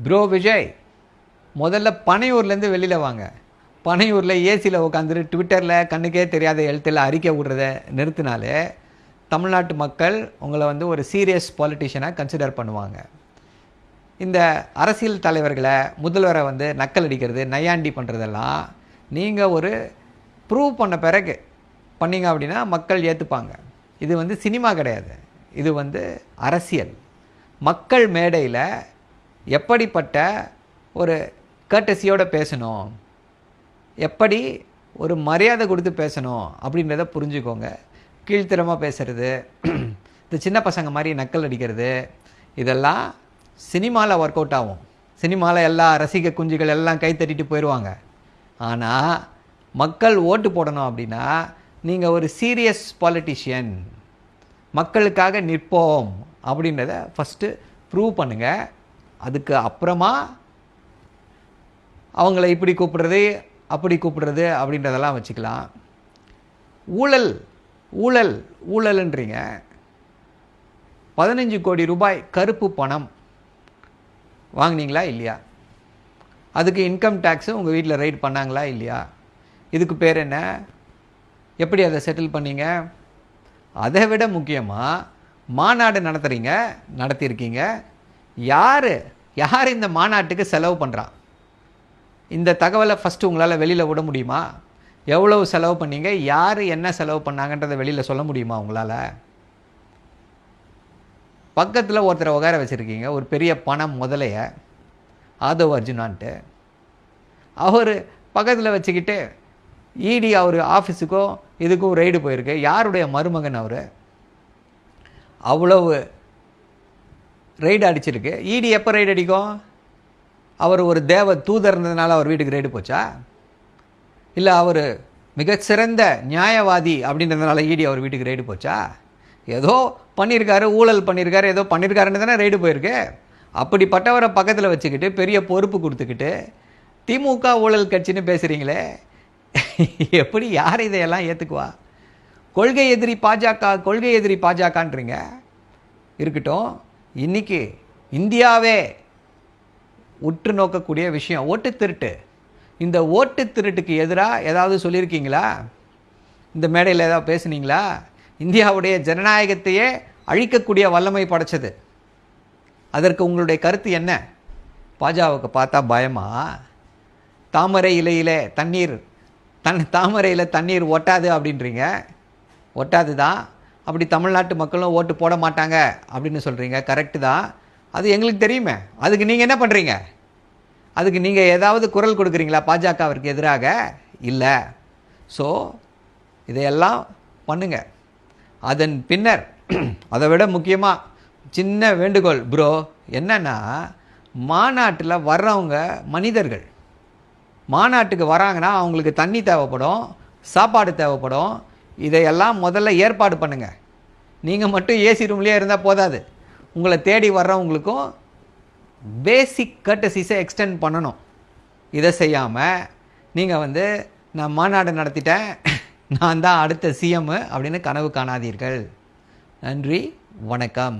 Bro Vijay, முதல்ல பனையூர்லேருந்து வெளியில் வாங்க. பனையூரில் ஏசியில் உட்காந்துட்டு ட்விட்டரில் கண்ணுக்கே தெரியாத எழுத்தில் அறிக்கை விடுறத நிறுத்தினாலே தமிழ்நாட்டு மக்கள் உங்களை வந்து ஒரு சீரியஸ் பாலிட்டிஷியனாக கன்சிடர் பண்ணுவாங்க. இந்த அரசியல் தலைவர்களை, முதல்வரை வந்து நக்கல் அடிக்கிறது, நையாண்டி பண்ணுறதெல்லாம் நீங்கள் ஒரு ப்ரூவ் பண்ண பிறகு பண்ணிங்க அப்படின்னா மக்கள் ஏற்றுப்பாங்க. இது வந்து சினிமா கிடையாது, இது வந்து அரசியல். மக்கள் மேடையில் எப்படிப்பட்ட ஒரு கர்ட்டசியோடு பேசணும், எப்படி ஒரு மரியாதை கொடுத்து பேசணும் அப்படின்றத புரிஞ்சுக்கோங்க. கீழ்த்தரமாக பேசுகிறது, இந்த சின்ன பசங்க மாதிரி நக்கல் அடிக்கிறது, இதெல்லாம் சினிமாவில் ஒர்க் அவுட் ஆகும். சினிமாவில் எல்லா ரசிக குஞ்சுகள் எல்லாம் கை தட்டிட்டு போயிடுவாங்க. ஆனால் மக்கள் ஓட்டு போடணும் அப்படின்னா நீங்கள் ஒரு சீரியஸ் பாலிட்டிஷியன், மக்களுக்காக நிற்போம் அப்படின்றத ஃபஸ்ட்டு ப்ரூவ் பண்ணுங்கள். அதுக்கு அப்புறமா அவங்கள இப்படி கூப்பிடுறது அப்படி கூப்பிடுறது அப்படின்றதெல்லாம் வச்சுக்கலாம். ஊழல் ஊழல் ஊழல்ன்றீங்க. 15 கோடி ரூபாய் கருப்பு பணம் வாங்கினீங்களா இல்லையா? அதுக்கு இன்கம் டேக்ஸு உங்கள் வீட்டில் ரைட் பண்ணாங்களா இல்லையா? இதுக்கு பேர் என்ன? எப்படி அதை செட்டில் பண்ணீங்க? அதை விட முக்கியமாக மாநாடு நடத்தியிருக்கீங்க. யார் இந்த மாநாட்டுக்கு செலவு பண்ணுறா? இந்த தகவலை ஃபஸ்ட்டு உங்களால் வெளியில் விட முடியுமா? எவ்வளவு செலவு பண்ணீங்க, யார் என்ன செலவு பண்ணாங்கன்றதை வெளியில் சொல்ல முடியுமா உங்களால்? பக்கத்தில் ஒருத்தரை உட்கார வச்சுருக்கீங்க, ஒரு பெரிய பணம் முதலைய, ஆதவ் அர்ஜுனான்ட்டு. அவர் பக்கத்தில் வச்சுக்கிட்டு இடி அவர் ஆஃபீஸுக்கோ இதுக்கும் ரைடு போயிருக்கு. யாருடைய மருமகன் அவர்? அவ்வளவு ரைடு அடிச்சிருக்கு. இடி எப்போ ரைடு அடிக்கும்? அவர் ஒரு தேவ தூதர் இருந்ததுனால அவர் வீட்டுக்கு ரைடு போச்சா? இல்லை அவர் மிகச்சிறந்த நியாயவாதி அப்படின்றதுனால இடி அவர் வீட்டுக்கு ரைடு போச்சா? ஏதோ பண்ணியிருக்காரு, ஊழல் பண்ணியிருக்காரு, ஏதோ பண்ணியிருக்காருன்னு தானே ரைடு போயிருக்கு. அப்படிப்பட்டவரை பக்கத்தில் வச்சுக்கிட்டு பெரிய பொறுப்பு கொடுத்துக்கிட்டு திமுக ஊழல் கட்சின்னு பேசுகிறீங்களே, எப்படி யார் இதையெல்லாம் ஏற்றுக்குவா? கொள்கை எதிரி பாஜகன்றீங்க. இருக்கட்டும், இன்றைக்கி இந்தியாவே உற்று நோக்கக்கூடிய விஷயம் ஓட்டு திருட்டு. இந்த ஓட்டு திருட்டுக்கு எதிராக ஏதாவது சொல்லியிருக்கீங்களா? இந்த மேடையில் ஏதாவது பேசுனீங்களா? இந்தியாவுடைய ஜனநாயகத்தையே அழிக்கக்கூடிய வல்லமை படைச்சது. அதற்கு உங்களுடைய கருத்து என்ன? பாஜகவுக்கு பார்த்தா பயமா? தாமரை இலையில் தண்ணீர் ஒட்டாது அப்படின்றீங்க. ஒட்டாது தான். அப்படி தமிழ்நாட்டு மக்களும் ஓட்டு போட மாட்டாங்க அப்படின்னு சொல்கிறீங்க. கரெக்டு தான், அது எங்களுக்கு தெரியுமே. அதுக்கு நீங்கள் என்ன பண்ணுறீங்க? அதுக்கு நீங்கள் ஏதாவது குரல் கொடுக்குறீங்களா பாஜகவிற்கு எதிராக? இல்லை. ஸோ இதையெல்லாம் பண்ணுங்க. அதன் பின்னர் அதை விட முக்கியமாக சின்ன வேண்டுகோள் ப்ரோ, என்னென்னா மாநாட்டில் வர்றவங்க மனிதர்கள். மாநாட்டுக்கு வராங்கன்னா அவங்களுக்கு தண்ணி தேவைப்படும், சாப்பாடு தேவைப்படும். இதையெல்லாம் முதல்ல ஏற்பாடு பண்ணுங்கள். நீங்கள் மட்டும் ஏசி ரூம்லேயே இருந்தால் போதாது. உங்களை தேடி வர்றவங்களுக்கும் பேசிக் கர்ட்டசிஸை எக்ஸ்டெண்ட் பண்ணணும். இதை செய்யாமல் நீங்கள் வந்து நான் மாநாடு நடத்திட்டேன், நான் தான் அடுத்த சிஎம் அப்படின்னு கனவு காணாதீர்கள். நன்றி, வணக்கம்.